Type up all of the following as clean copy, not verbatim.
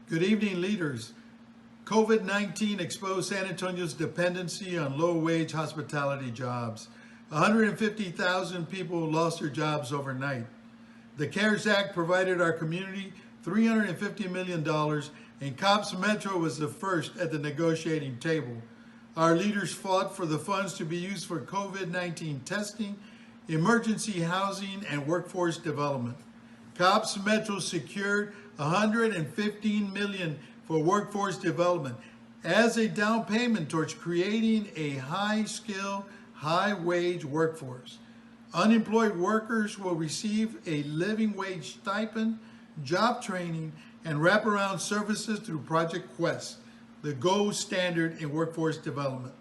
Good evening, leaders. COVID-19 exposed San Antonio's dependency on low-wage hospitality jobs. 150,000 people lost their jobs overnight. The CARES Act provided our community $350 million, and COPS Metro was the first at the negotiating table. Our leaders fought for the funds to be used for COVID-19 testing, emergency housing, and workforce development. COPS Metro secured $115 million for workforce development as a down payment towards creating a high-skill, high-wage workforce. Unemployed workers will receive a living wage stipend, job training, and wraparound services through Project Quest, the gold standard in workforce development.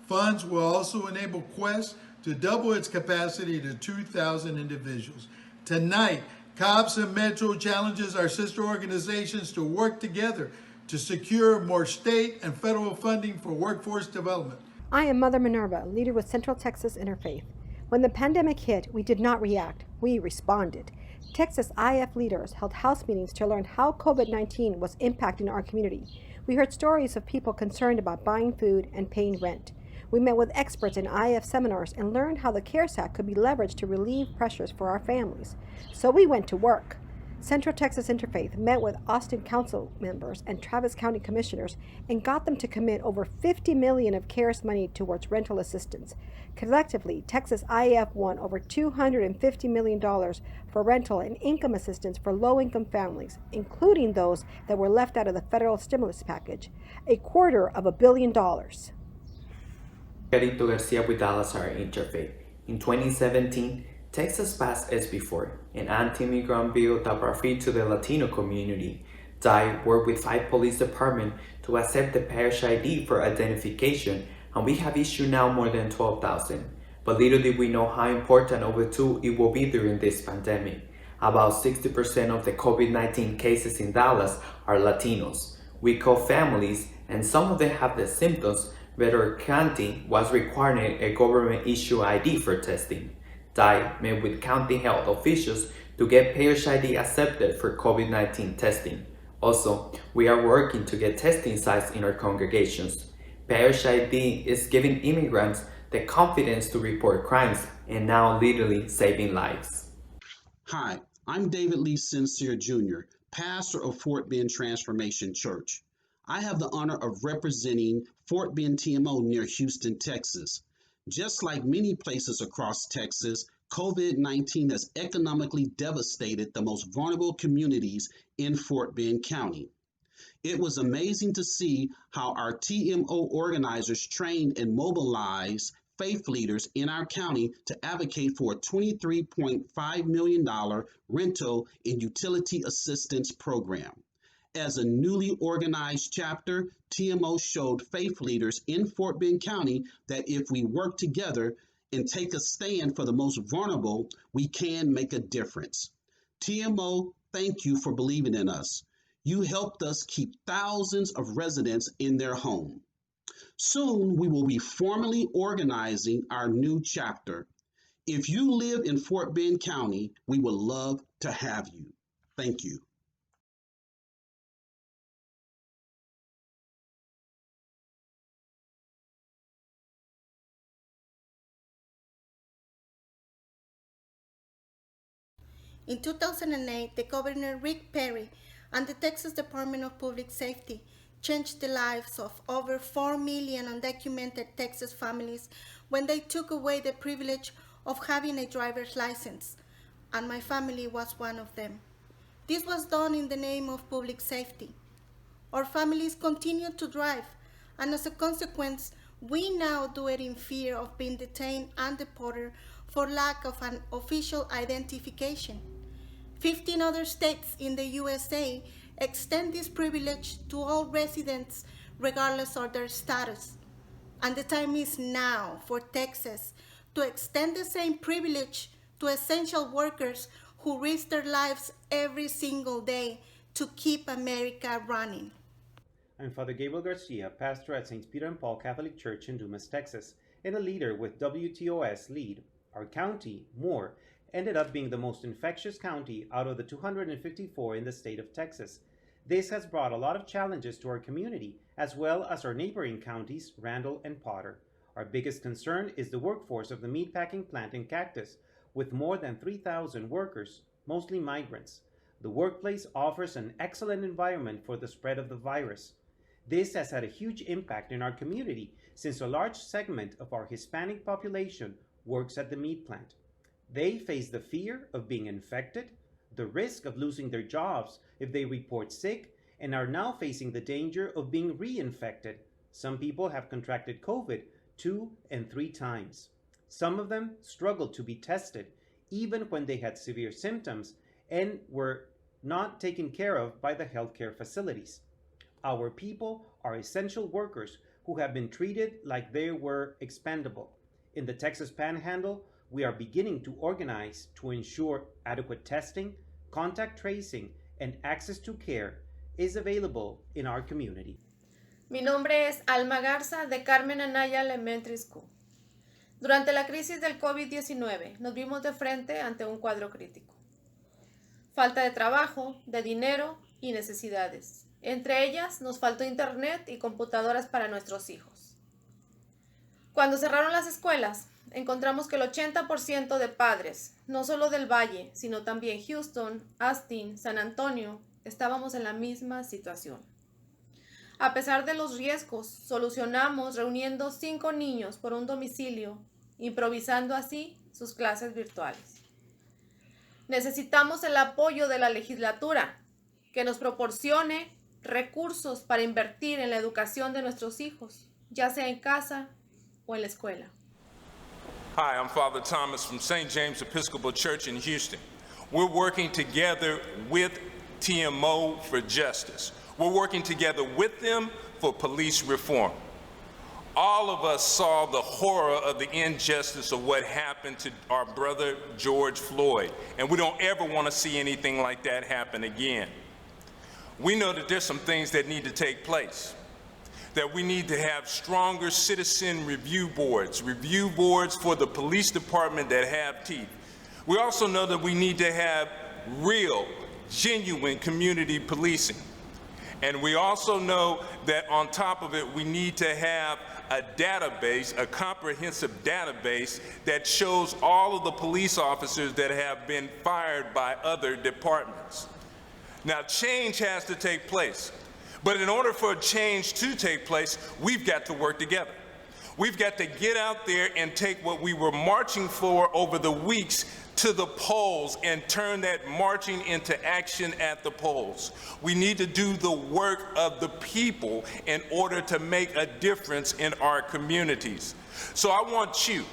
Funds will also enable Quest to double its capacity to 2,000 individuals. Tonight, COPS and Metro challenges our sister organizations to work together to secure more state and federal funding for workforce development. I am Mother Minerva, leader with Central Texas Interfaith. When the pandemic hit, we did not react, we responded. Texas IAF leaders held house meetings to learn how COVID 19 was impacting our community. We heard stories of people concerned about buying food and paying rent. We met with experts in IAF seminars and learned how the CARES Act could be leveraged to relieve pressures for our families. So we went to work. Central Texas Interfaith met with Austin Council members and Travis County commissioners and got them to commit over $50 million of CARES money towards rental assistance. Collectively, Texas IAF won over $250 million for rental and income assistance for low-income families, including those that were left out of the federal stimulus package, $250 million. Carito Garcia with Dallas are Interfaith. In 2017, Texas passed SB4, an anti-immigrant bill that brought freedom to the Latino community. DI worked with 5 police departments to accept the parish ID for identification, and we have issued now more than 12,000. But little did we know how important overdue it will be during this pandemic. About 60% of the COVID-19 cases in Dallas are Latinos. We call families, and some of them have the symptoms, but our county was requiring a government-issued ID for testing. DI met with county health officials to get parish ID accepted for COVID-19 testing. Also, we are working to get testing sites in our congregations. Parish ID is giving immigrants the confidence to report crimes and now literally saving lives. Hi, I'm David Lee Sincere Jr., pastor of Fort Bend Transformation Church. I have the honor of representing Fort Bend TMO near Houston, Texas. Just like many places across Texas, COVID-19 has economically devastated the most vulnerable communities in Fort Bend County. It was amazing to see how our TMO organizers trained and mobilized faith leaders in our county to advocate for a $23.5 million rental and utility assistance program. As a newly organized chapter, TMO showed faith leaders in Fort Bend County that if we work together and take a stand for the most vulnerable, we can make a difference. TMO, thank you for believing in us. You helped us keep thousands of residents in their home. Soon, we will be formally organizing our new chapter. If you live in Fort Bend County, we would love to have you. Thank you. In 2008, the Governor Rick Perry and the Texas Department of Public Safety changed the lives of over 4 million undocumented Texas families when they took away the privilege of having a driver's license, and my family was one of them. This was done in the name of public safety. Our families continued to drive, and as a consequence, we now do it in fear of being detained and deported for lack of an official identification. 15 other states in the USA extend this privilege to all residents regardless of their status. And the time is now for Texas to extend the same privilege to essential workers who risk their lives every single day to keep America running. I'm Father Gabriel Garcia, pastor at St. Peter and Paul Catholic Church in Dumas, Texas, and a leader with WTOS LEAD. Our county, Moore, ended up being the most infectious county out of the 254 in the state of Texas. This has brought a lot of challenges to our community, as well as our neighboring counties, Randall and Potter. Our biggest concern is the workforce of the meatpacking plant in Cactus, with more than 3,000 workers, mostly migrants. The workplace offers an excellent environment for the spread of the virus. This has had a huge impact in our community since a large segment of our Hispanic population works at the meat plant. They face the fear of being infected, the risk of losing their jobs if they report sick, and are now facing the danger of being reinfected. Some people have contracted COVID 2 and 3 times. Some of them struggled to be tested, even when they had severe symptoms and were not taken care of by the healthcare facilities. Our people are essential workers who have been treated like they were expendable. In the Texas Panhandle, we are beginning to organize to ensure adequate testing, contact tracing, and access to care is available in our community. Mi nombre es Alma Garza de Carmen Anaya Elementary School. Durante la crisis del COVID-19 nos vimos de frente ante un cuadro crítico. Falta de trabajo, de dinero y necesidades. Entre ellas nos faltó internet y computadoras para nuestros hijos. Cuando cerraron las escuelas, encontramos que el 80% de padres, no solo del Valle, sino también Houston, Austin, San Antonio, estábamos en la misma situación. A pesar de los riesgos, solucionamos reuniendo 5 niños por un domicilio, improvisando así sus clases virtuales. Necesitamos el apoyo de la legislatura, que nos proporcione recursos para invertir en la educación de nuestros hijos, ya sea en casa o en la escuela. Hi, I'm Father Thomas from St. James Episcopal Church in Houston. We're working together with TMO for justice. We're working together with them for police reform. All of us saw the horror of the injustice of what happened to our brother George Floyd, and we don't ever want to see anything like that happen again. We know that there's some things that need to take place, that we need to have stronger citizen review boards for the police department that have teeth. We also know that we need to have real, genuine community policing. And we also know that on top of it, we need to have a database, a comprehensive database that shows all of the police officers that have been fired by other departments. Now, change has to take place. But in order for change to take place, we've got to work together. We've got to get out there and take what we were marching for over the weeks to the polls and turn that marching into action at the polls. We need to do the work of the people in order to make a difference in our communities. So I want you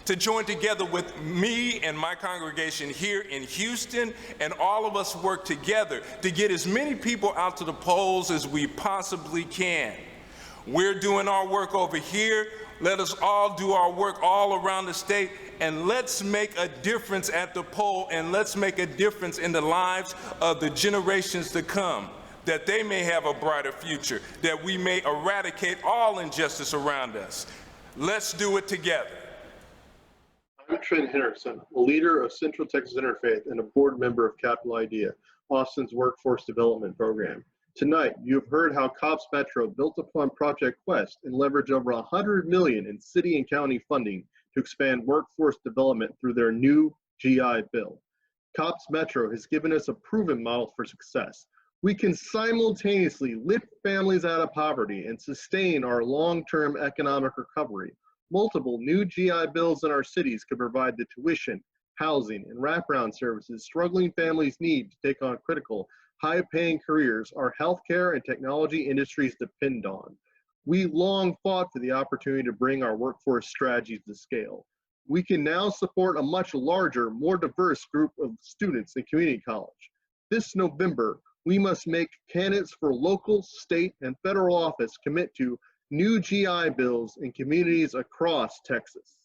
to join together with me and my congregation here in Houston, and all of us work together to get as many people out to the polls as we possibly can. We're doing our work over here. Let us all do our work all around the state, and let's make a difference at the poll, and let's make a difference in the lives of the generations to come, that they may have a brighter future, that we may eradicate all injustice around us. Let's do it together. I'm Trent Henderson, a leader of Central Texas Interfaith and a board member of Capital Idea, Austin's workforce development program. Tonight, you have heard how COPS Metro built upon Project Quest and leveraged over $100 million in city and county funding to expand workforce development through their new GI Bill. COPS Metro has given us a proven model for success. We can simultaneously lift families out of poverty and sustain our long-term economic recovery. Multiple new GI Bills in our cities could provide the tuition, housing, and wraparound services struggling families need to take on critical, high-paying careers our healthcare and technology industries depend on. We long fought for the opportunity to bring our workforce strategies to scale. We can now support a much larger, more diverse group of students in community college. This November, we must make candidates for local, state, and federal office commit to new GI Bills in communities across Texas.